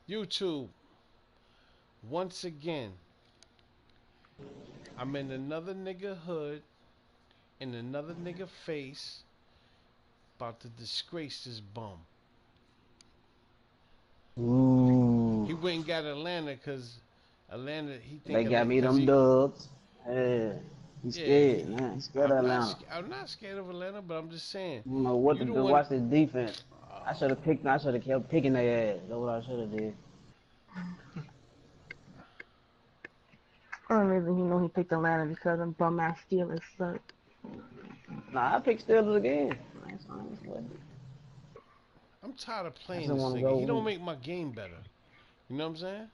YouTube, once again, I'm in another nigga hood, in another nigga face, about to disgrace this bum. Ooh. He went and got Atlanta because Atlanta, he think They got Atlanta, me because them he, dubs. Yeah. He's yeah, scared, man. He's scared of Atlanta. I'm not scared of Atlanta, but I'm just saying, I don't know what you to the do. one, Watch this defense. I oh, should have picked. I should have kept picking their ass. That's what I should have did. Only reason he know he picked Atlanta because them bum ass Steelers suck. Nah, I picked Steelers again. I'm tired of I playing just this want to nigga. go He don't win. make my game better. You know what I'm saying?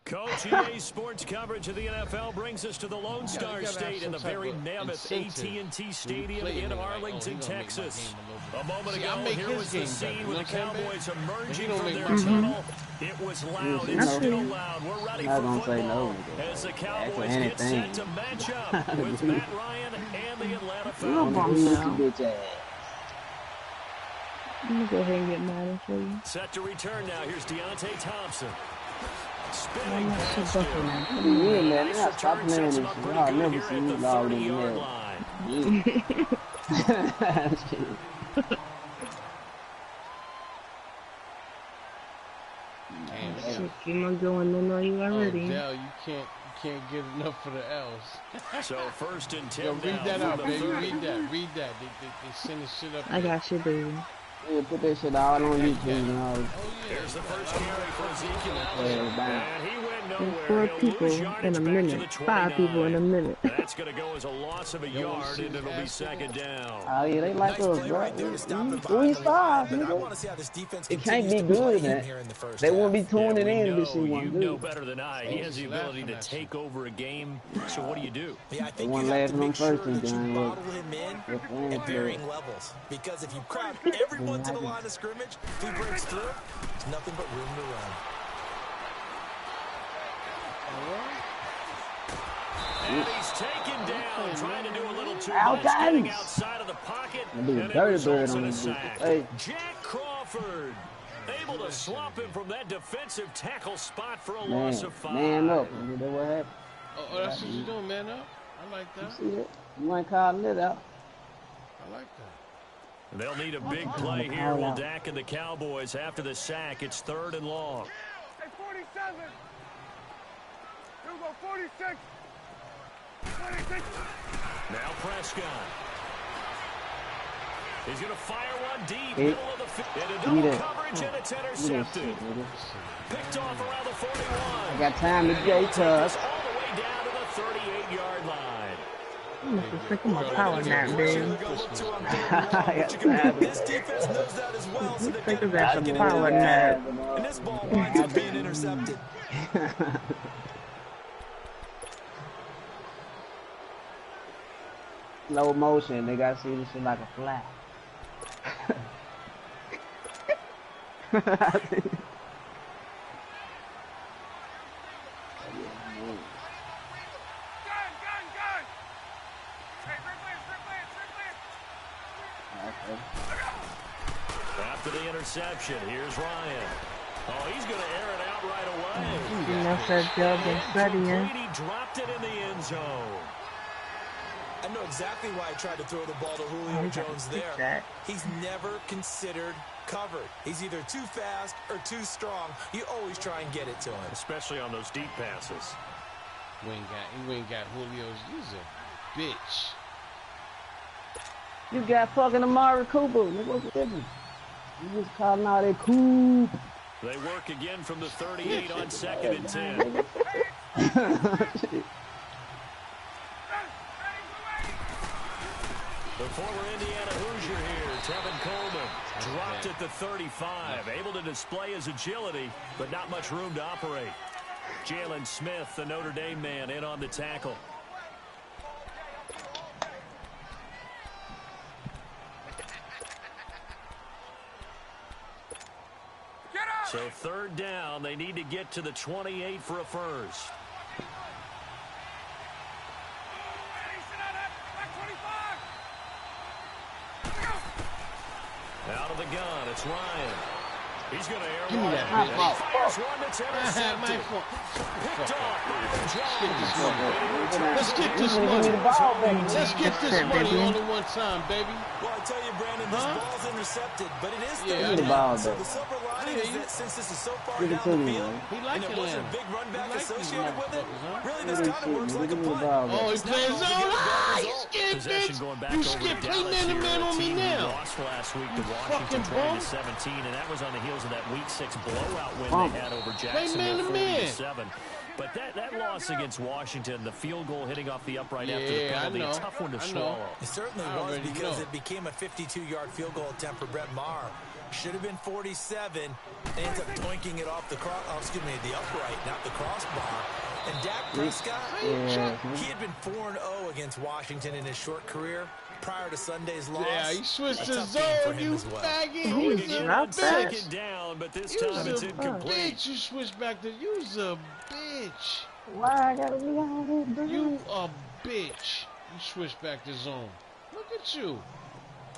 Coach EA Sports coverage of the NFL brings us to the Lone You Star gotta have State in some the type very of mammoth incentive AT&T when you Stadium play a in nigga like, oh, Arlington, he gonna make my Texas. game a little A bit. moment See, ago, I make here his was the game scene better. You with know the what I'm saying, Cowboys babe? But he emerging don't from make their my game tunnel. better. It was Yes, loud. you It's know. still loud. We're I'm ready not for gonna say football no. as the Ask for Cowboys get set anything. to match up with Matt Ryan and the Atlanta You a I'm gonna bum Falcons. beat your now. bitch ass. I'm gonna go ahead and get mad at you. Set to return now. Here's Deontay Thompson. I'm Spinning not so past buffing him. now. You Come be on. winning that Nice now. Stop return playing sets him this up shit. pretty Y'all good never here see at me the louder than 30-yard that. line. Yeah. Shit. Damn, they got. Shit, you know going in on you Oh, already. Dell, you can't get enough for the L's. So first and 10 Yo, read now that from out, the baby. 30. Read that. They send this shit up I here. got you, baby. Yeah, put that shit all on YouTube Yeah. and all. Oh yeah. Here's the You got first a lot carry for of Ezekiel motherfuckers Elliott. Ass down. And he went There's nowhere. 4 He'll people lose in yardage a back to minute. the 5 people in a 29. minute. That's going to go as a loss of a Yo, wanna yard, see and this it'll be ass second nigga? down. Oh yeah, they like Nice us, play bro. right there to stop him We behind the line, stars, but I nigga. want to see how this defense It can't continues be to good, play him man. here in the first They won't half. be Yeah, tuning we in if this shit know wasn't you know good. better than I. He They has just the ability laughing to at you. take over a game. So what do? Yeah, I They think you weren't have to laughing on make sure first week, that you gang. Look, bottle him in they're playing at players. varying levels. Because if you crowd They everyone to the happy. line of scrimmage, if he breaks through, there's nothing but room to run. And he's taken down, trying to do a little too Out, much, getting guys. outside of the pocket, That dude and it dirty bird results on in a this bitch. sack. Hey, Jack Crawford able to swap him from that defensive tackle spot for a man, loss of 5. man up. Nigga, that what happened. Oh, that's what you doing, man up? I like You that. see that? You ain't calling it out. I like that. They'll need a big play here. Will Dak and the Cowboys after the sack. It's 3rd and long. Hey, 47. Here we go, 46. 26. Now Prescott. He's going to fire one deep, Hey, middle of the field. Into give me double that. coverage, and it's Give me that intercepted. shit, nigga. Picked off around the 41. I got time to get Take to this all the way down to the 38-yard line. I'm just thinking my power nap, Who baby. to go look to on 3rd I and long, got but you can time bet to this defense knows that as well, so You they've think got of to that make some it power into the nap. game. And this ball winds up being intercepted. Slow motion. They gotta see this shit like a fly. Gun, gun, gun. Hey, After the interception, here's Ryan. Oh, he's going to air it out right away. You know, said Dell been And studying. Brady dropped it in the end zone. I know exactly why I tried to throw the ball to Oh, Julio you gotta Jones fix there. that. He's never considered covered. He's either too fast or too strong. You always try and get it to him. Especially on those deep passes. You ain't got Julio's user. Bitch. You got fucking Amari Cooper. Nigga, what's the difference? You just calling out that cool. They work again from the 38 on 2nd and 10. The former Indiana Hoosier here, Tevin Coleman, dropped at the 35, able to display his agility, but not much room to operate. Jalen Smith, the Notre Dame man, in on the tackle. So 3rd down, they need to get to the 28 for a first. Out of the gun, it's Ryan. He's going to air Give me one. that My bitch. fault. Here's one that's My intercepted. fault. Picked off by the Let's get this Give money. me the ball back, man. Let's get this money all at one time, baby. Well, I tell you, Brandon, this ball's intercepted, but it is Yeah, third I know. down. So Ball the silver lining I is hear you. that since this is so far Give it down to the me, field, man. He like and there wasn't Atlanta. a big run back He like these associated with it, motherfuckers, huh? really Give this me kind of works like a Give me the punt. ball Oh, back. he It's not playing an zone. altogether bad Ah, you result. scared, Possession bitch. going back You over scared. to Play Dallas man to here, man a on me team who now. lost last week to You Washington fucking bum. 20-17, and that was on the heels of that Week 6 blowout win Bum. they had over man Jacksonville to man. 40-7. But that loss against Washington, the field goal hitting off the upright after the Yeah, I penalty, a know. tough one to I know. swallow. It certainly I was already because know. it became a 52-yard field goal attempt for Brett Maher. Should have been 47. They ends up doinking it off the the upright, not the crossbar. And Dak Prescott, Yeah. he had been 4-0 against Washington in his short career prior to Sunday's loss. Yeah, he switched A his tough game for zone, him you as well. faggot. Throwing You's again a Not on bad. second down, but this You's time it's a incomplete. bitch. You switched back to you's a bitch. Why I gotta be on this, bro? You a bitch. You switched back to zone. Look at you.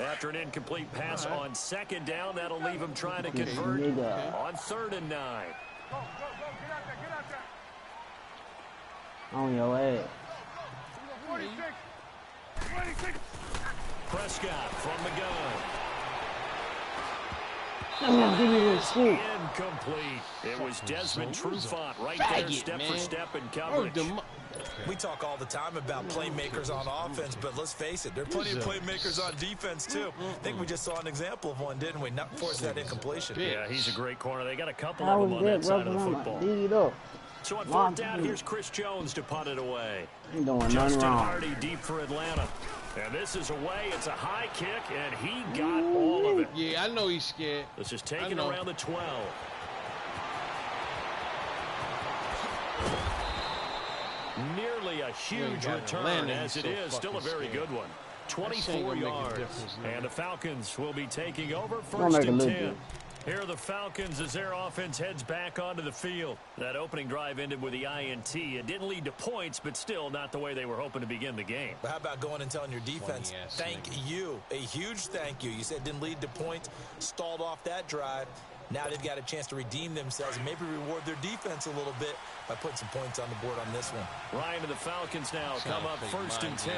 After an incomplete pass All right. on second down, that'll leave him trying to This convert nigga. on 3rd and 9. Go, go, go. Get out there. Get out there. On your ass. You go 46. 26. Prescott from the gun. Give me this shit. Incomplete. It was Desmond zone. Who's a Trufant right there, faggot, step man. for step in Heard coverage. them. We talk all the time about playmakers on offense, but let's face it, there are plenty of playmakers on defense, too. I think we just saw an example of one, didn't we? Not force that incompletion. Yeah, he's a great corner. They got a couple I of them was on there, that side bro. of the I'm football. like, lead up. So on Long 4th down, two. here's Chris Jones to punt it away. Ain't doing nothing Justin wrong. Hardy deep for Atlanta. And this is away. It's a high kick, and he got all of it. Yeah, I know he's scared. This is I taken know. around the 12. Nearly a huge got return, Atlanta, as he's it so is. Still a fucking very scared. good one. That shit ain't 24 gonna make a yards. difference, nigga. And the Falcons will be taking over Gonna 1st make a and little 10. bit. Here are the Falcons as their offense heads back onto the field. That opening drive ended with the INT. It didn't lead to points, but still not the way they were hoping to begin the game. But how about going and telling your defense, Funny-ass thank nigga. you, a huge thank you. You said it didn't lead to points, stalled off that drive. Now they've got a chance to redeem themselves and maybe reward their defense a little bit by putting some points on the board on this one. Ryan and the Falcons now come up 1st and 10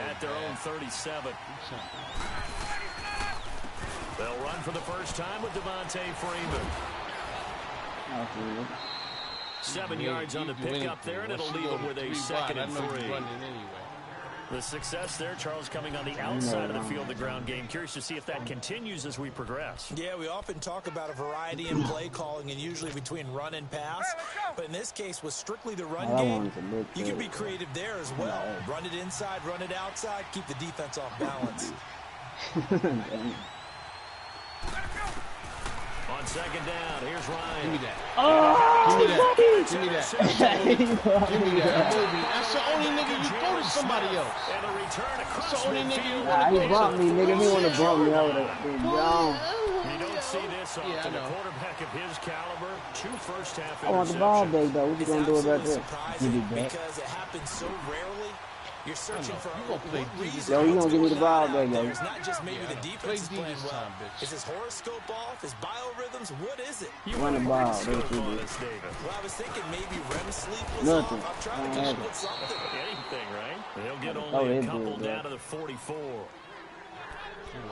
at their own 37. They'll run for the first time with Devontae Freeman. 7 yards on the pickup there, and it'll leave them with a 2nd and 3. The success there, Charles, coming on the outside of the field, the ground game. Curious to see if that continues as we progress. Yeah, we often talk about a variety in play calling and usually between run and pass. But in this case, with strictly the run That game, one's a big you can play. be creative there as well. Run it inside, run it outside, keep the defense off balance. On 2nd down, here's Ryan. Give me that. Oh, Give me that. Give me that. Give me that. Movie. That's the only nigga you throw to somebody else. And a return That's across the only nigga you midfield. Nah, want he to bumped me, nigga. He wanna bump me. I would've been gone. You don't see this often. Yeah, I know. A quarterback of his caliber, 2 first-half I want the ball interceptions. back, though. What you It's gonna do about absolutely that? surprising Give it back. because it happens so rarely. You're searching for You gonna play what defense. reason. Yo, you what's gonna give me the going ball on back, out there. yo. It's not just maybe the defense Play is playing defense well. time, bitch. Is his horoscope off? His biorhythms? What is it? You Run the want a ball. scope That's what on it us, David. Well, I was thinking maybe REM sleep was Nothing. off. I'm trying to I come have up it. with something. Anything, right? They'll get Oh, only they a do, couple bro. down to the 44.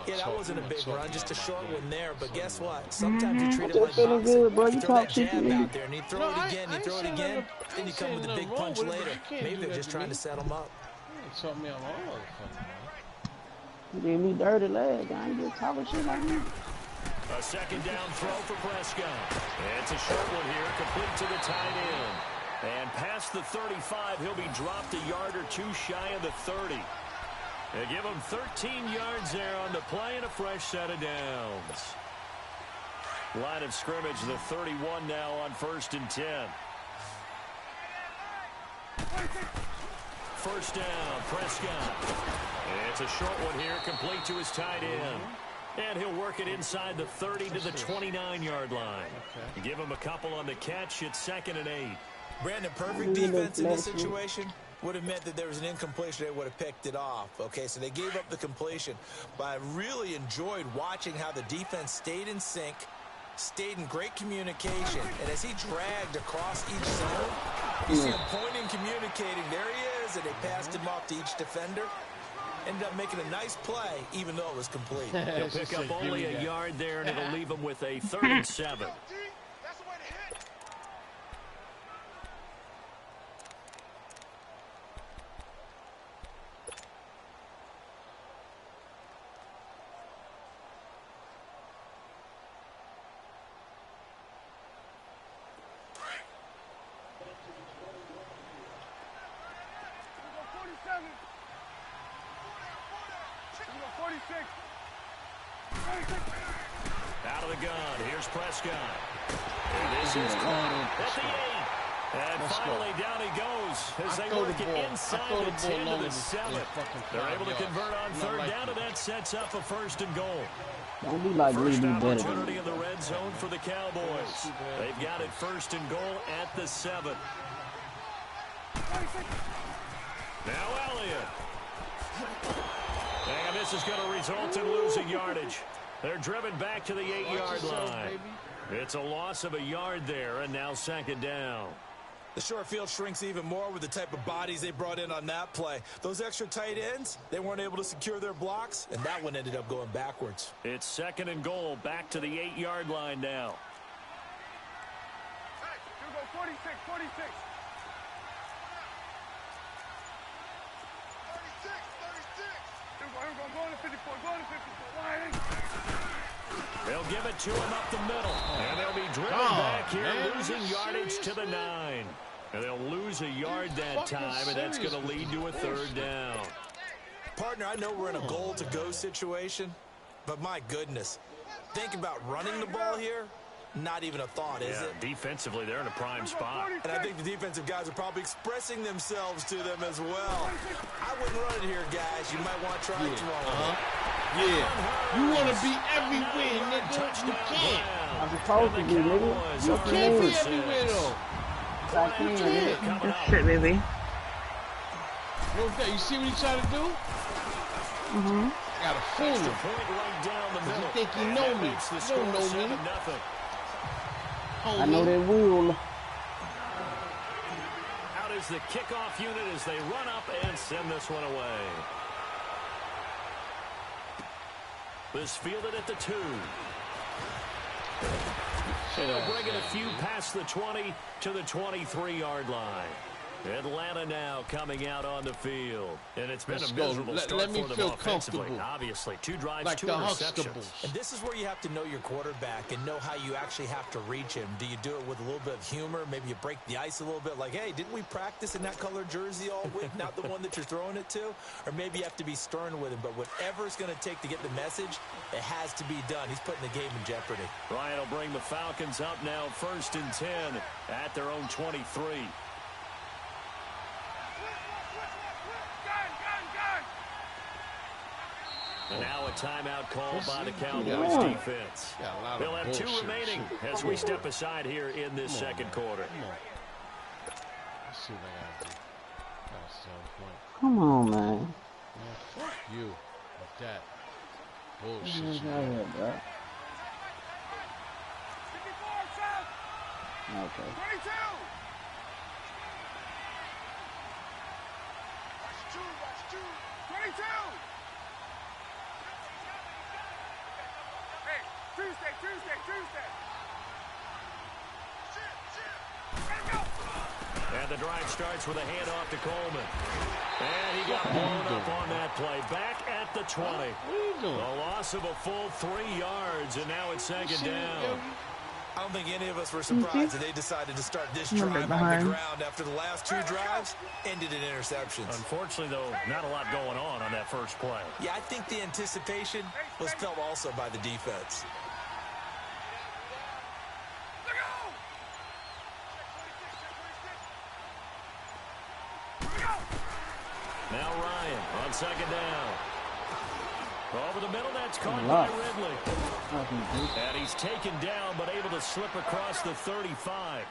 Yeah, that wasn't a big run, just a short one there. But guess what? Mm-hmm. Sometimes you treat it Just like feeling boxing. good, bro. You throw that talk shit to jab me. out there, and you throw No, it I- again, I you throw ain't it saying again, nothing- I then you ain't come saying with the big nothing wrong punch with it, but later. you can't Maybe do they're that just to trying me. to set them up. Something me on my motherfucker. You did me dirty leg. I ain't just talking shit like me. A 2nd down throw for Prescott. It's a short one here, complete to the tight end. And past the 35, he'll be dropped a yard or two shy of the 30. They give him 13 yards there on the play and a fresh set of downs. Line of scrimmage, the 31 now on 1st and 10. 1st down, Prescott. It's a short one here, complete to his tight end. And he'll work it inside the 30 to the 29-yard line. Give him a couple on the catch. It's 2nd and 8. Brandon, perfect defense in this situation would have meant that there was an incompletion. They would have picked it off. Okay, so they gave up the completion. But I really enjoyed watching how the defense stayed in sync, stayed in great communication, and as he dragged across each zone, you see him pointing, communicating. There he is, and they passed him off to each defender. Ended up making a nice play, even though it was complete. He'll pick up only a yard there, and it'll leave him with a 3rd and 7. That's the way to hit. Out of the gun, here's Prescott. This is caught at the 8. And finally down he goes as they work it inside the 10 to the 7. They're able to convert on 3rd down, and that sets up a 1st and goal. Don't be like me, First do better. opportunity in the red zone for the Cowboys. They've got it 1st and goal at the 7. Now Elliott. And this is going to result in losing yardage. They're driven back to the 8-yard line. It's a loss of a yard there, and now 2nd down. The short field shrinks even more with the type of bodies they brought in on that play. Those extra tight ends, they weren't able to secure their blocks, and that one ended up going backwards. It's 2nd and goal, back to the 8-yard line now. Hey, you go 46, 46. 36. Go to 54, go to 54. They'll give it to him up the middle, and they'll be driven back here, losing yardage to the 9. And they'll lose a yard that time, and that's going to lead to a 3rd down. Partner, I know we're in a goal-to-go situation, but my goodness, think about running the ball here. Not even a thought, is it? Defensively, they're in a prime spot. And I think the defensive guys are probably expressing themselves to them as well. I wouldn't run it here, guys. You might want to try it tomorrow. Yeah. You want to be everywhere, nigga. You can't. I'm supposed to be, nigga. You can't be everywhere, though. I can't, nigga. Good shit, baby. No, you see what he trying to do? Gotta fool him. Because he think he know me. He don't know me. I know that wheel. Out is the kickoff unit as they run up and send this one away. This fielded at the 2. They'll bring it a few past the 20 to the 23-yard line. Atlanta now coming out on the field. And it's been a miserable start for them offensively. Obviously, 2 drives, like 2 the interceptions. And this is where you have to know your quarterback and know how you actually have to reach him. Do you do it with a little bit of humor? Maybe you break the ice a little bit like, hey, didn't we practice in that color jersey all week? Not the one that you're throwing it to? Or maybe you have to be stern with him. But whatever it's going to take to get the message, it has to be done. He's putting the game in jeopardy. Ryan will bring the Falcons up now 1st and 10 at their own 23. And now a timeout called by the Cowboys defense. They'll have 2 remaining as we step aside here in this 2nd quarter. Let's see what I gotta do. That's the point. Come on, man. Man, fuck you with that bullshit you got. Bro. 54, South. Okay. 22. Watch 2. 22. Hey, Tuesday. And the drive starts with a handoff to Coleman. And he got blown up on that play. Back at the 20. What are you doing? A loss of a full 3 yards, and now it's 2nd down. I don't think any of us were surprised that they decided to start this drive on the ground after the last 2 drives ended in interceptions. Unfortunately, though, not a lot going on that first play. Yeah, I think the anticipation was felt also by the defense. Now Ryan on 2nd down. Over the middle, that's caught by Ridley. And he's taken down, but able to slip across the 35.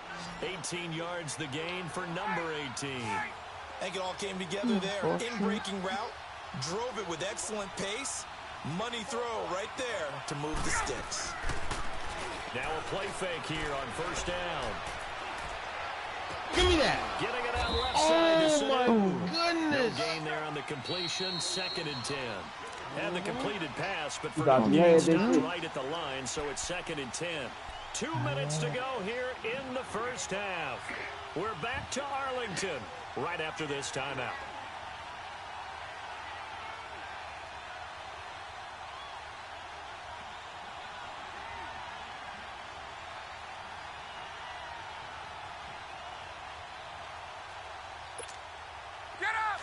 18 yards the gain for number 18. I think it all came together there. In-breaking route, drove it with excellent pace. Money throw right there to move the sticks. Now a play fake here on first down. Give me that. Getting it out left side to Oh, my No goodness. gain there on the completion. 2nd and 10. Had the completed pass, but for Got no me. gain, Yeah, stopped they- right at the line, so it's 2nd and 10. 2 minutes to go here in the first half. We're back to Arlington right after this timeout. Get up!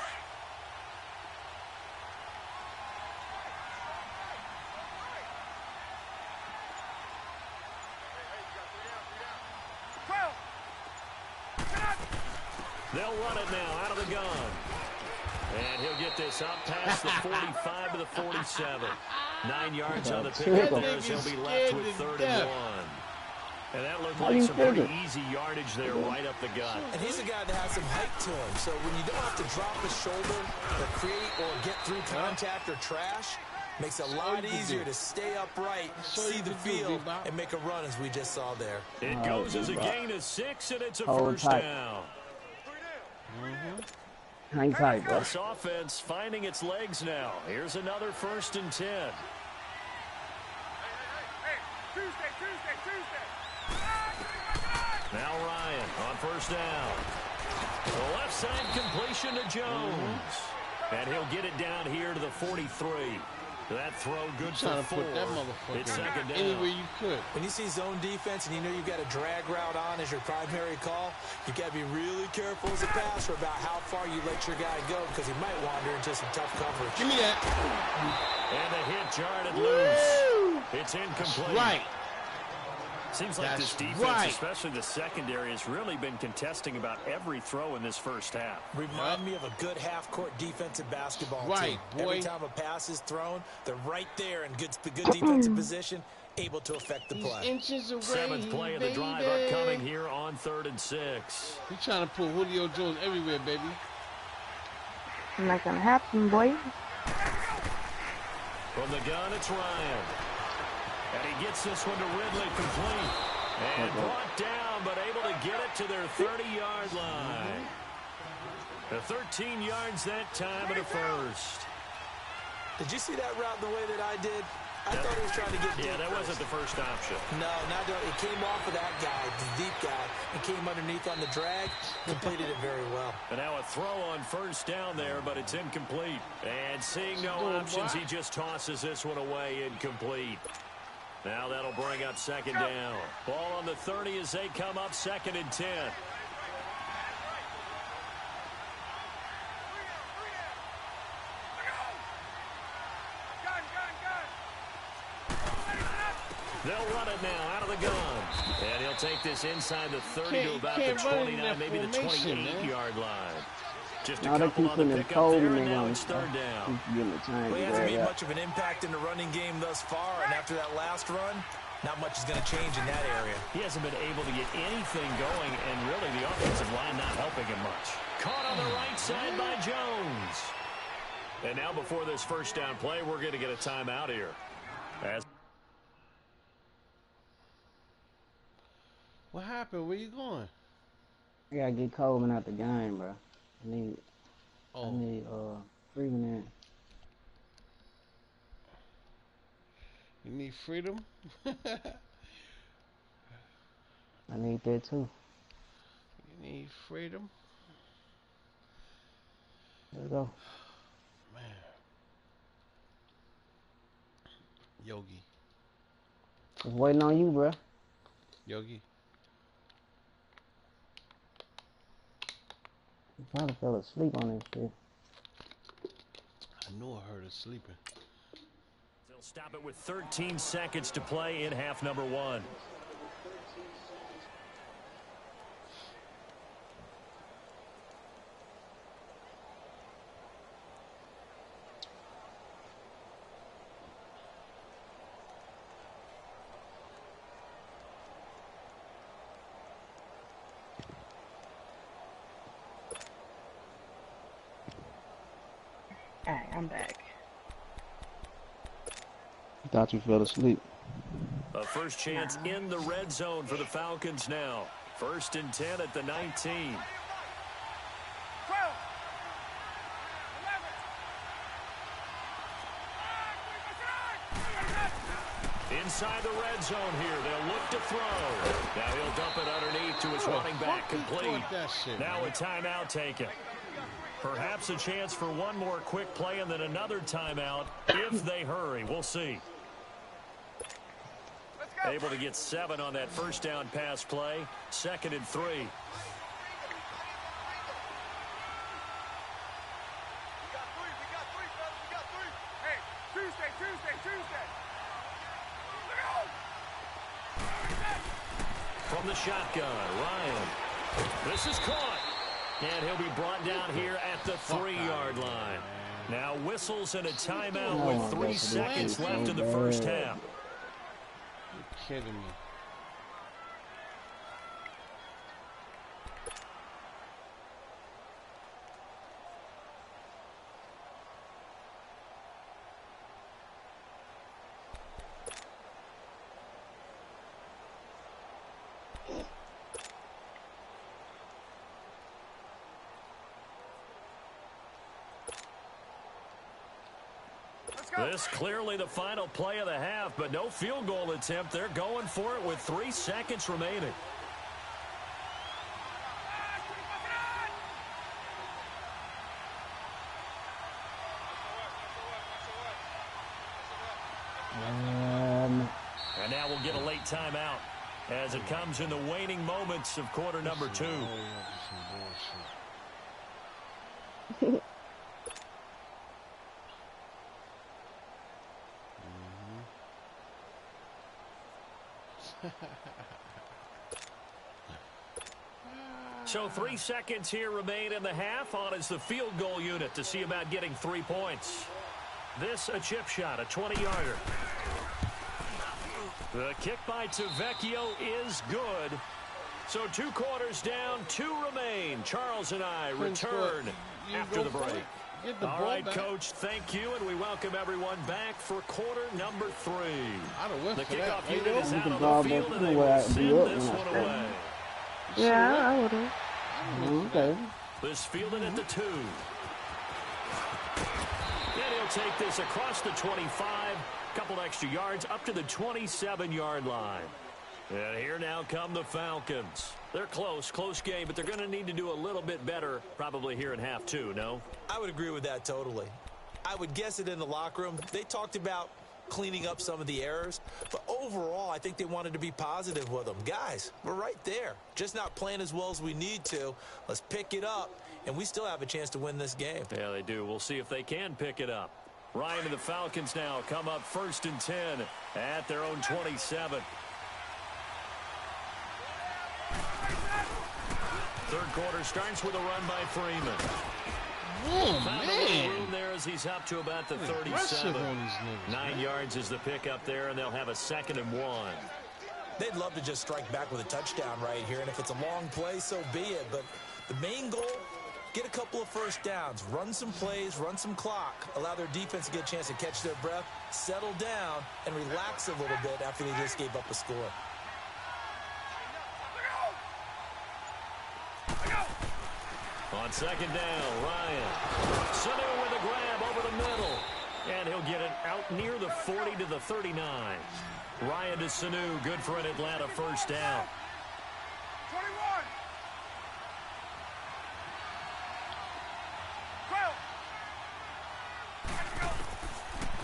12. Get up! They'll run it now out of the gun. And he'll get this up past the 45 to the 47. 9 yards on the pickup there as he'll be left with 3rd and 1. And that looked like some pretty easy yardage there right up the gut. And he's a guy that has some height to him. So when you don't have to drop his shoulder or create or get through contact or trash, makes it a lot easier to stay upright, see the field, and make a run as we just saw there. It goes as a gain of 6, and it's a Hold first tight. down. Hang tight, bro. This offense finding its legs now. Here's another 1st and 10. Hey, Tuesday. Now Ryan on first down. The left side completion to Jones. And he'll get it down here to the 43. That throw good for Trying to 4. put that motherfucker It's 2nd down. anywhere you could. When you see zone defense and you know you've got a drag route on as your primary call, you've got to be really careful as a passer about how far you let your guy go because he might wander into some tough coverage. Give me that. And the hit jarred loose. It's incomplete. Right. Seems like this defense, especially the secondary, has really been contesting about every throw in this first half. Remind me of a good half-court defensive basketball Right, team. boy. Every time a pass is thrown, they're right there in good defensive position, able to affect the He's play. inches away, 7th play of the drive upcoming here on 3rd and 6. He's trying to put Julio Jones everywhere, baby. Not gonna happen, boy. From the gun, it's Ryan. And he gets this one to Ridley complete. And brought down, but able to get it to their 30-yard line. The 13 yards that time and a first. Did you see that route the way that I did? I thought he was trying to get deep. Yeah, that wasn't the first option. No, it came off of that guy, the deep guy, and came underneath on the drag, completed it very well. And now a throw on first down there, but it's incomplete. And seeing no options, he just tosses this one away, incomplete. Now that'll bring up 2nd down. Ball on the 30 as they come up 2nd and 10. They'll run it now out of the gun. And he'll take this inside the 30 to about the 29, maybe the 28-yard line. Just a couple on the pickup there, and now it's 3rd down. Well, he hasn't made much of an impact in the running game thus far, and after that last run, not much is going to change in that area. He hasn't been able to get anything going, and really the offensive line not helping him much. Caught on the right side by Jones. And now before this first down play, we're going to get a timeout here. What happened? Where you going? I gotta get Coleman out the game, bro. I need freedom in. You need freedom? I need that too. You need freedom? Let's go. Man. Yogi. Just waiting on you, bro. Yogi. You probably fell asleep on this shit. I knew I heard her sleeping. They'll stop it with 13 seconds to play in half number 1. Alright, I'm back. I thought you fell asleep. A first chance in the red zone for the Falcons now. 1st and 10 at the 19. 12. 11. Inside the red zone here. They'll look to throw. Now he'll dump it underneath to his running back, complete. Now a timeout taken. Perhaps a chance for one more quick play and then another timeout if they hurry. We'll see. Able to get 7 on that first down pass play. 2nd and 3. We got 3, fellas. We got 3. Hey, Tuesday. From the shotgun, Ryan. This is caught. And he'll be brought down here at the 3-yard line. Now whistles and a timeout with 3 seconds left in the first half. You're kidding me. This clearly the final play of the half, but no field goal attempt. They're going for it with 3 seconds remaining. And now we'll get a late timeout as it comes in the waning moments of quarter number 2. So 3 seconds here remain in the half. On is the field goal unit to see about getting 3 points. This a chip shot, a 20-yarder. The kick by Tavecchio is good. So 2 quarters down, 2 remain. Charles and I return after the break. All right, Coach, thank you, and we welcome everyone back for quarter number 3. The kickoff unit is out on the field, and they will send this one away. Yeah, I would have. Okay. This fielded at the 2. And he'll take this across the 25, couple extra yards up to the 27-yard line. And here now come the Falcons. They're close game, but they're going to need to do a little bit better probably here in half 2, no? I would agree with that totally. I would guess it in the locker room. They talked about cleaning up some of the errors, but overall, I think they wanted to be positive with them. Guys, we're right there. Just not playing as well as we need to. Let's pick it up, and we still have a chance to win this game. Yeah, they do. We'll see if they can pick it up. Ryan and the Falcons now come up 1st and 10 at their own 27. Third quarter starts with a run by Freeman. Oh, Found a little room there as he's up to about the 37. 9 yards is the pickup there, and they'll have a 2nd and 1. They'd love to just strike back with a touchdown right here, and if it's a long play, so be it. But the main goal, get a couple of first downs, run some plays, run some clock, allow their defense to get a chance to catch their breath, settle down, and relax a little bit after they just gave up a score. On 2nd down, Ryan. Sanu with a grab over the middle. And he'll get it out near the 40 to the 39. Ryan to Sanu, good for an Atlanta first down. 21. 12.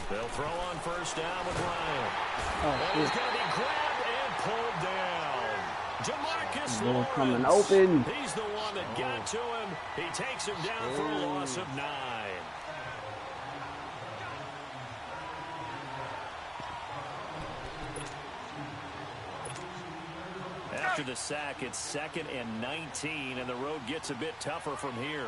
They'll throw on first down with Ryan. And he's going to be grabbed and pulled down. Jamarcus Lawrence. Coming open. He's the one that got to him. He takes him down for a loss of 9. After the sack, it's 2nd and 19, and the road gets a bit tougher from here.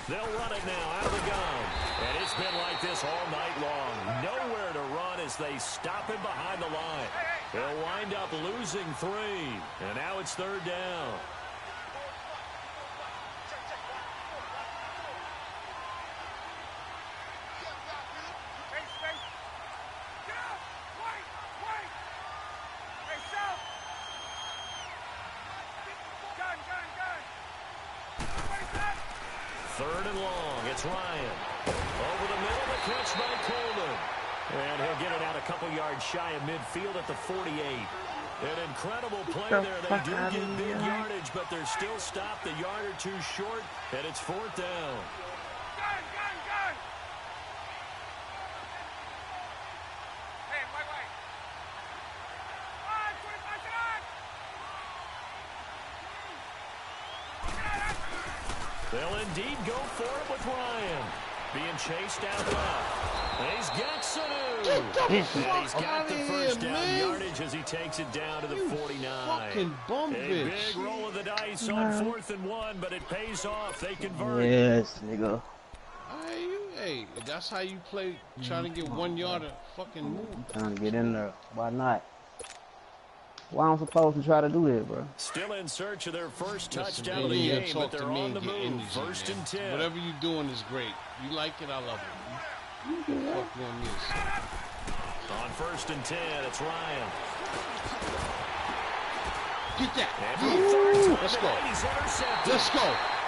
They'll run it now out of the gun. And it's been like this all night long. Nowhere to run as they stop him behind the line. They'll wind up losing 3. And now it's 3rd down. Third and long. It's Ryan. Over the middle, the catch by Coleman. And he'll get it out a couple yards shy of midfield at the 48. An incredible play there. They do get big yardage, but they're still stopped a yard or two short, and it's fourth down. Gun! Hey, wait. 25 They'll indeed go for it with Ryan. Being chased out left. He's got Sanu. And he's got the first down yardage as he takes it down to the 49. Fucking bum bitch. A big roll of the dice on 4th and 1, but it pays off. They convert. Yes, nigga. Hey, that's how you play, trying to get 1 yard of fucking move. Trying to get in there. Why not? Why I'm supposed to try to do that, bro? Still in search of their first touchdown of the game, but they're on the move. First and 10. Whatever you're doing is great. You like it, I love it. Fuck you on this. On first and 10, it's Ryan. Get that. Let's go. Let's go.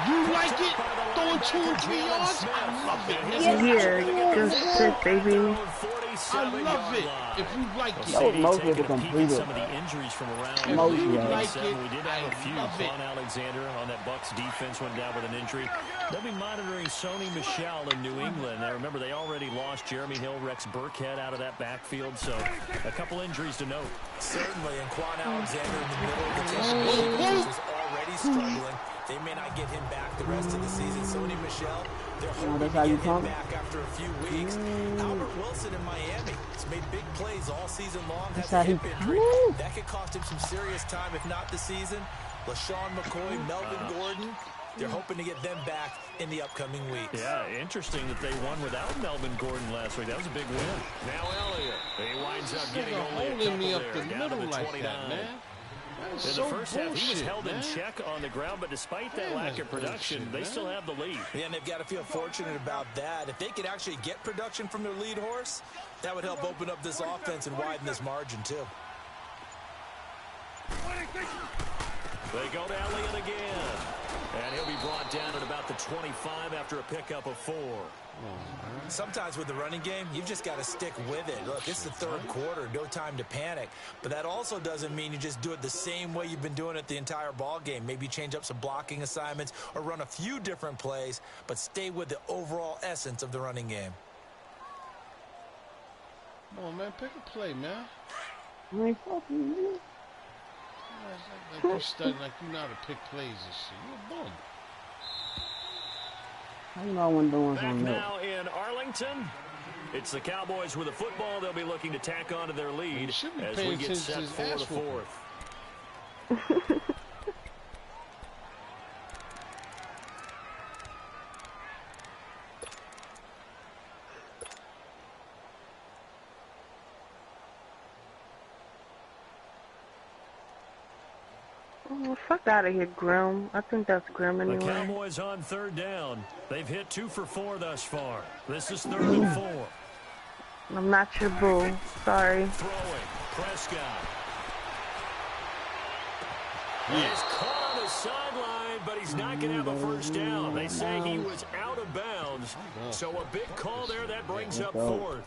You like it? Throwing 2 and 3 yards? I love it. Yeah, just sit, baby. I love it. If you like it. That was mostly the completed. Some of the injuries from around. If you like it, we did have a few. I love it. Von Alexander on that Bucs defense went down with an injury. They'll be monitoring Sony Michel in New England. Now remember, they already lost Jeremy Hill, Rex Burkhead out of that backfield, so a couple injuries to note. Certainly, and Quan Alexander in the middle of the table is already struggling. They may not get him back the rest of the season. Sony Michel, they're hoping to get him back after a few weeks. Albert Wilson in Miami has made big plays all season long. Has a hip injury. That could cost him some serious time, if not the season. LaShawn McCoy, Melvin Gordon, they're hoping to get them back in the upcoming weeks. Yeah, interesting that they won without Melvin Gordon last week. That was a big win. Now Elliott. He winds up getting only a couple me up there, the down to middle the like 29. that, man. In So the first half, he was held man. in check on the ground, but despite that lack of production, they still have the lead. Yeah, and they've got to feel fortunate about that. If they could actually get production from their lead horse, that would help open up this offense and widen this margin, too. They go to Elliott again. And he'll be brought down at about the 25 after a pickup of 4. Sometimes with the running game, you've just got to stick with it. Look, it's the third quarter, no time to panic. But that also doesn't mean you just do it the same way you've been doing it the entire ball game. Maybe change up some blocking assignments or run a few different plays, but stay with the overall essence of the running game. Come on, man, pick a play, man. I ain't fucking you. Like you study, like you know how to pick plays and shit. You're a bum. How you know I wasn't doing Back something else? now in Arlington. It's the Cowboys with the football. They'll be looking to tack onto their lead as we get set for the fourth. Oh, fuck out of here, Grim. I think that's Grim anyway. The Cowboys on third down. They've hit 2 for 4 thus far. This is 3rd and 4. I'm not your boo. Sorry. Throwing. Prescott. He's caught on the sideline, but he's not going to have a first down. They say he was out of bounds. So a big call there. That brings up 4th.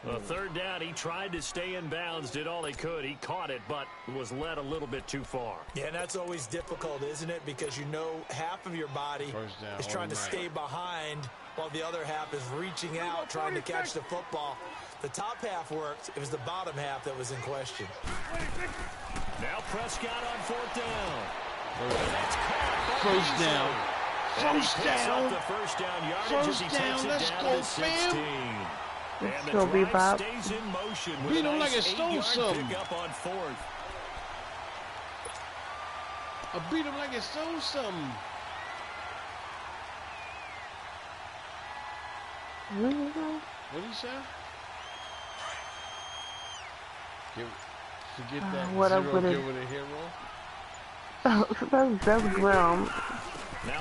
The third down, he tried to stay in bounds, did all he could. He caught it, but was led a little bit too far. Yeah, and that's always difficult, isn't it? Because you know half of your body is trying to stay behind while the other half is reaching out, trying to catch the football. The top half worked. It was the bottom half that was in question. Now Prescott on 4th down. First down. First down. The first down yardage as he takes it down to 16. And the drive stays in motion with a nice 8-yard pickup on 4th. I beat him like it stole something. What did he say? Forget that. What up with it? Give it a hero. That's Grim.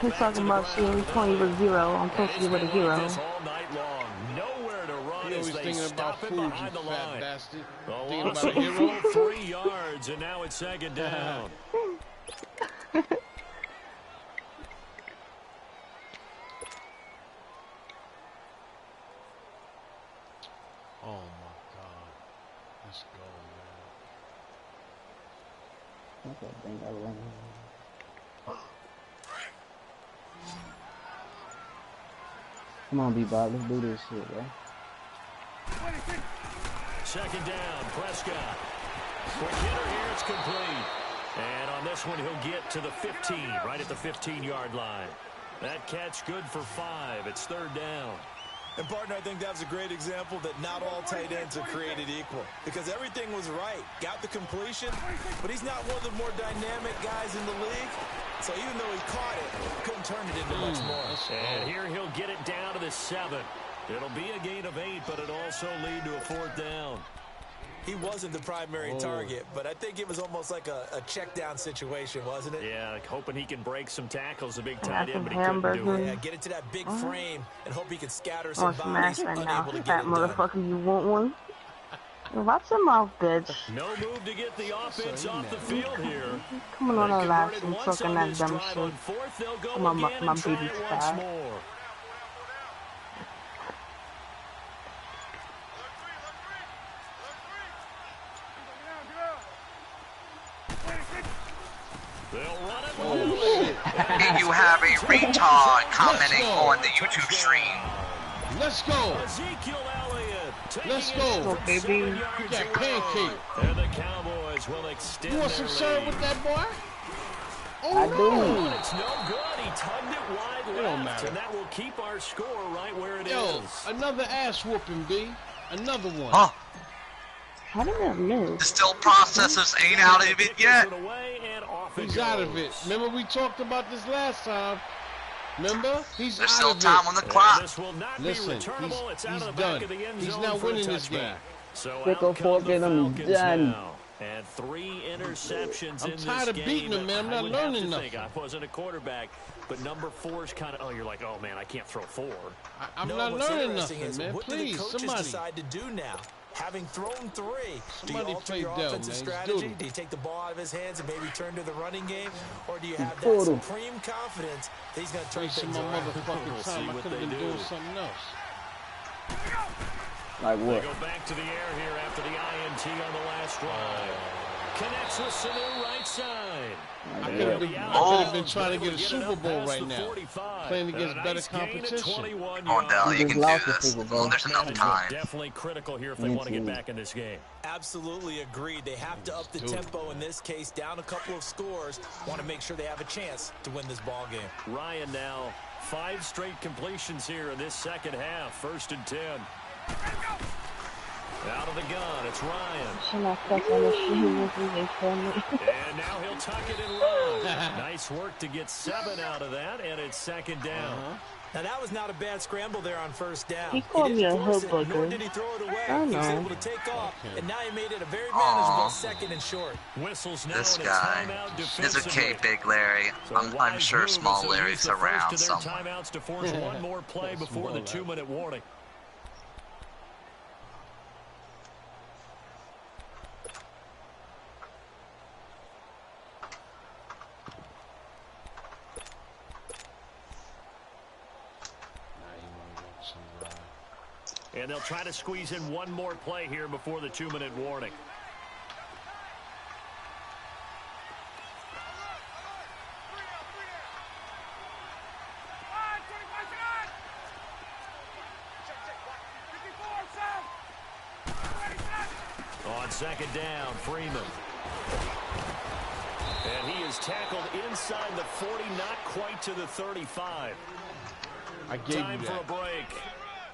He's talking about shooting 20 with 0. I'm supposed to give it a hero. All night long. Nowhere to run as they stop him behind the line. Bastard. The loss of a full 3 yards, and now it's 2nd down. Oh my God. Let's go, man. That's a thing I learned. Come on, B-Bob, let's do this shit, bro. Second down, Prescott. Quick hitter here, it's complete. And on this one, he'll get to the 15, right at the 15-yard line. That catch good for 5. It's third down. And, partner, I think that was a great example that not all tight ends are created equal. Because everything was right. Got the completion, but he's not one of the more dynamic guys in the league. So even though he caught it, couldn't turn it into much more. And here he'll get it down to the 7. It'll be a gain of 8, but it'll also lead to a fourth down. He wasn't the primary target, but I think it was almost like a check down situation, wasn't it? Yeah, like hoping he can break some tackles, a big tight end, but he hamburger. couldn't do it. Yeah, get it to that big frame and hope he can scatter some bodies, right now. unable to get Fat it done. motherfucker, you want one? Watch your mouth, bitch. No move to get the offense off the field here. Coming on the last and Once talking on that this dumb drive shit. on fourth, they'll go Come on, again my and try baby it once sky. more. They'll run it. And you have a retard commenting on the YouTube stream. Let's go. Ezekiel Elliott. Let's go. Baby. You got pancake. And the Cowboys will extend You want their some syrup lead. with that, boy? Oh, I no. do. But it's no good. He tugged it wide It don't left, matter. and that will keep our score right where it is. Yo, another ass whooping, B. Another one. Huh. How did that miss? The still processors ain't out of it yet. It away and off it He's out of it. goes. Remember we talked about this last time? Remember? He's There's out still of time it. on the And clock. this will not Listen, be returnable. It's out he's of the done. back of the end He's zone not for a winning this touchback. game. So Stick a out come fork the in him, Falcons done. now. And 3 interceptions I'm in tired this of game. beating him, man. I'm I not would have learning to think nothing. I wasn't a quarterback, but number 4 is kind of, oh, you're like, oh, man, I can't throw 4. I'm No, not what's learning interesting nothing, is man. what do Please, the coaches somebody. decide to do now? Having thrown 3, do you Somebody alter play your Dell, offensive man. strategy? Doodle. Do you take the ball out of his hands and maybe turn to the running game? Or do you have that Doodle. supreme confidence that he's going to turn Wasting things my around? motherfucking We'll see time. I what could have they been do. doing something else. Like They what? go back to the air here after the INT on the last drive. Connects with Sanu right side. I could have been trying to get a Super Bowl right now. 45. Playing against And a better nice gain at competition. 21 Come on, Dell, yards. you Just can do lost the this. Super Bowl. There's enough Management time. definitely critical here if they want to get back in this game. Absolutely agreed. They have to up the tempo in this case, down a couple of scores. Want to make sure they have a chance to win this ball game. Ryan now 5 straight completions here in this second half. 1st and 10. Out of the gun, it's Ryan. Should I step on the shoe if they tell me? And now he'll tuck it and run. Nice work to get 7 out of that, and it's 2nd down. Now, that was not a bad scramble there on 1st down. He called me a didn't force hook it, nor booger. did he throw it away. I He was know. able to take off, and now he made it a very Aw. manageable 2nd and short. Whistles now This and a guy. timeout It's defensively. okay, Big Larry. So I'm wise sure move Small as they'll use Larry's the first around of their somewhere. timeouts to force one more play before the 2-minute warning. And they'll try to squeeze in one more play here before the 2-minute warning. On 2nd down, Freeman. And he is tackled inside the 40, not quite to the 35. I gave Time you for a that. break.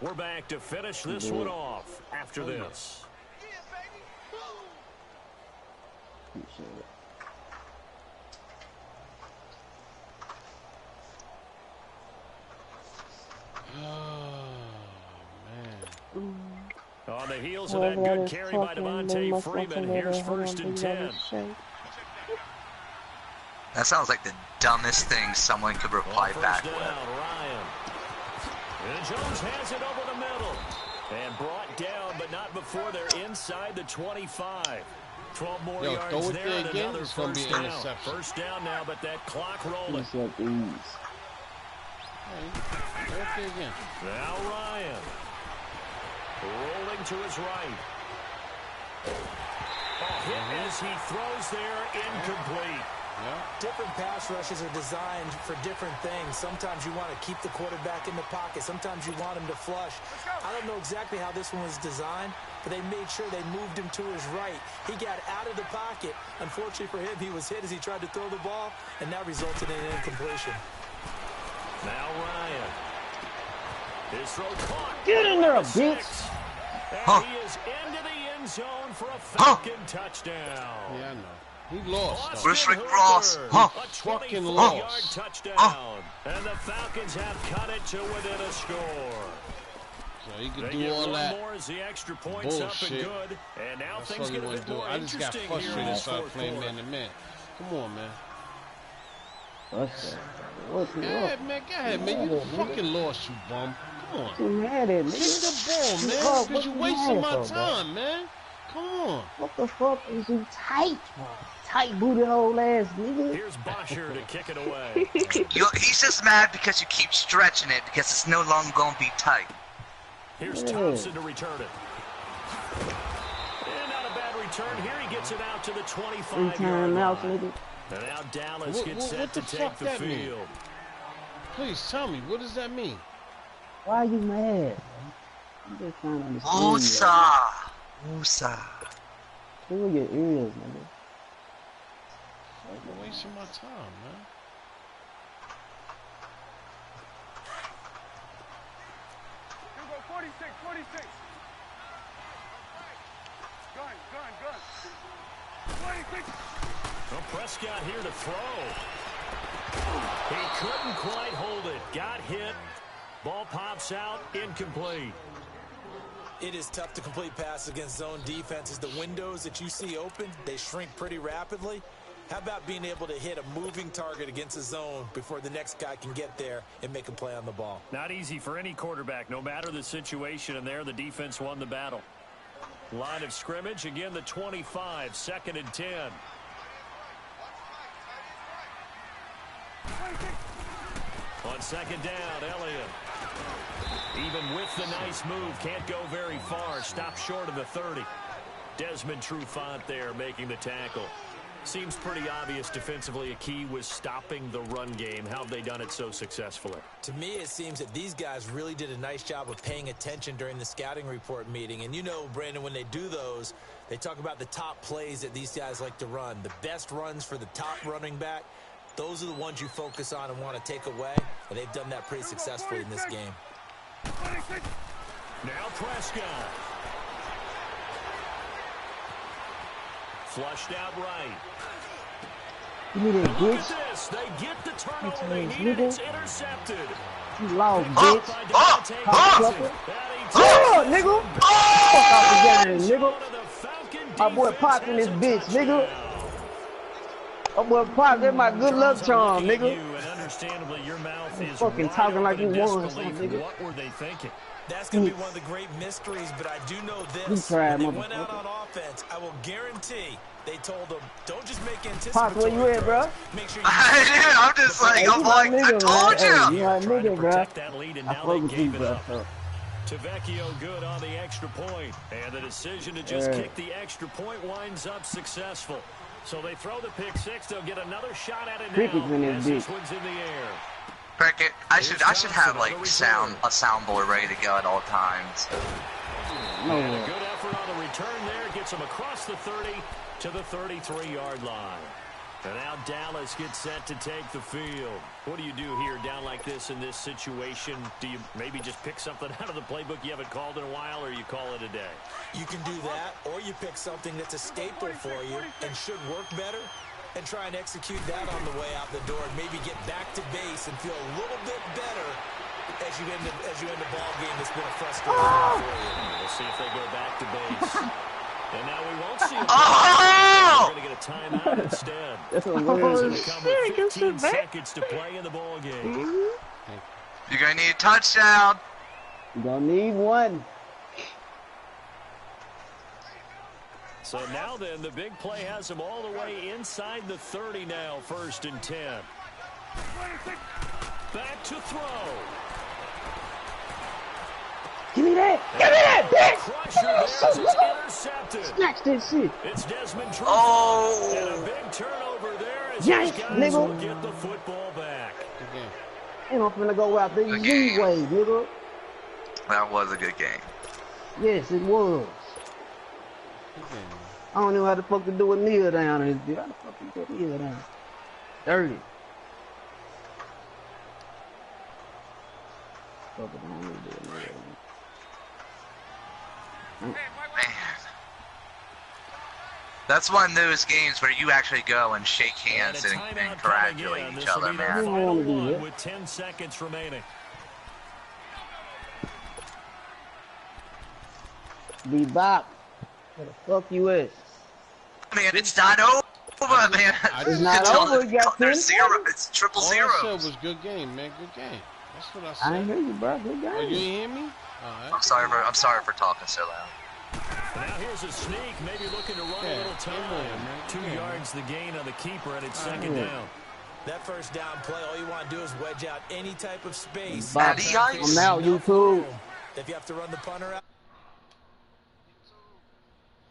We're back to finish this one off after this. Appreciate it. On the heels of that good carry by Devontae Freeman, here's 1st and 10. That sounds like the dumbest thing someone could reply On back 1st with. down, Ryan. And Jones has it over the middle. And brought down, but not before they're inside the 25. 12 more Yo, yards throw it there there and again, another it's gonna be 1st an down. interception. 1st down now, but that clock rolling. What's up, these? Hey, throw it there again. Now Ryan. Rolling to his right. Hit as he throws there, incomplete. Yeah. Different pass rushes are designed for different things. Sometimes you want to keep the quarterback in the pocket. Sometimes you want him to flush. I don't know exactly how this one was designed, but they made sure they moved him to his right. He got out of the pocket. Unfortunately for him, he was hit as he tried to throw the ball, and that resulted in an incompletion. Now Ryan. His throw caught. Get in there, bitch. And he is into the end zone for a Falcon touchdown. Yeah, I know. He lost. Rick Ross. A 24-yard touchdown. And the Falcons have cut it to within a score. So he can they do all that. More as the extra points bullshit. Up and good. And now That's things get a bit more I just got interesting frustrated here and in started playing man-to-man. Come on, man. Go ahead, man. You fucking lost, you bum. Come on. You mad at me? Give me the ball, man. Because you wasting my time, man. Come on. What the fuck is you tight, bro? Tight booty hole ass nigga. Here's Bosher to kick it away. He's just mad because you keep stretching it because it's no longer going to be tight. Here's Thompson to return it. And not a bad return. Here he gets it out to the 25-yard line. And now Dallas gets set to take the field. Mean? Please tell me, what does that mean? Why are you mad? I'm just trying to understand. Usa. Clear your ears, nigga. You're wasting my time, man. You go 46. Gun. 26. Well, Prescott here to throw. He couldn't quite hold it. Got hit. Ball pops out. Incomplete. It is tough to complete passes against zone defenses. The windows that you see open, they shrink pretty rapidly. How about being able to hit a moving target against a zone before the next guy can get there and make a play on the ball? Not easy for any quarterback, no matter the situation, and there the defense won the battle. Line of scrimmage, again the 25, 2nd and 10. On 2nd down, Elliott. Even with the nice move, can't go very far. Stopped short of the 30. Desmond Trufant there making the tackle. Seems pretty obvious defensively a key was stopping the run game. How have they done it so successfully? To me, it seems that these guys really did a nice job of paying attention during the scouting report meeting. And you know, Brandon, when they do those, they talk about the top plays that these guys like to run. The best runs for the top running back, those are the ones you focus on and want to take away. And they've done that pretty successfully in this game. Now Prescott. Flushed out right. You need a Look bitch. at this. They get the turnover they needed. It's intercepted. You lost, bitch. Nigga. Fuck out the game, nigga. My boy Pop in this bitch, nigga. My boy Pop, that's my good luck charm, nigga. Understandably, your mouth is fucking talking like you won, nigga. What were they thinking? That's going to be one of the great mysteries, but I do know this. When they went out on offense, I will guarantee they told them, don't just make anticipatory. Pop, where you at, bro? Make sure I'm just like, hey, I told you. You my nigga, bro. That lead, and I now fuck they with you, gave it bro. up. Tavecchio good on the extra point, and the decision to just kick the extra point winds up successful. So they throw the pick six. They'll get another shot at it now as this one's in the air. Cricket, I should have like a soundboard ready to go at all times. And a good effort on the return there. Gets him across the 30 to the 33-yard line. And now Dallas gets set to take the field. What do you do here down like this in this situation? Do you maybe just pick something out of the playbook you haven't called in a while, or you call it a day? You can do that, or you pick something that's a staple for you and should work better, and try and execute that on the way out the door, and maybe get back to base and feel a little bit better as you end the ball game that's been a frustrating one for you. We'll see if they go back to base. And now we won't see it. We're going to get a timeout instead. It's going to come with 15 seconds to play in the ball game. You're going to need a touchdown. You're going to need one. So now then, the big play has him all the way inside the 30 now, 1st and 10. Back to throw. Give me that. Give me that, bitch. Crusher there as it's intercepted. Snatch that shit. It's Desmond Trufant. Oh. And a big turnover there as Yank, these guys nigga. will get the football back. And I'm finna go out the Z-way, nigga. That was a good game. Yes, it was. I don't know how the fuck to do a kneel down in this bitch. How the fuck you do a kneel down? Dirty. Fuck it, I don't need to do a kneel down. Man. That's one of those games where you actually go and shake hands and congratulate each other, man. Final one with 10 seconds remaining. Bebop. Where the fuck you at? Man, it's not over, man. It's not over. You got 10 0. It's triple All zeros. I said was good game, man. Good game. That's what I said. I ain't hear you, bro. Good game. Oh, you ain't hear me? All right. I'm sorry for talking so loud. Now here's a sneak, maybe looking to run a little time. 2 yards the gain on the keeper, and it's second down. That first down play, all you want to do is wedge out any type of space. I'm out, YouTube. If you have to run the punter out.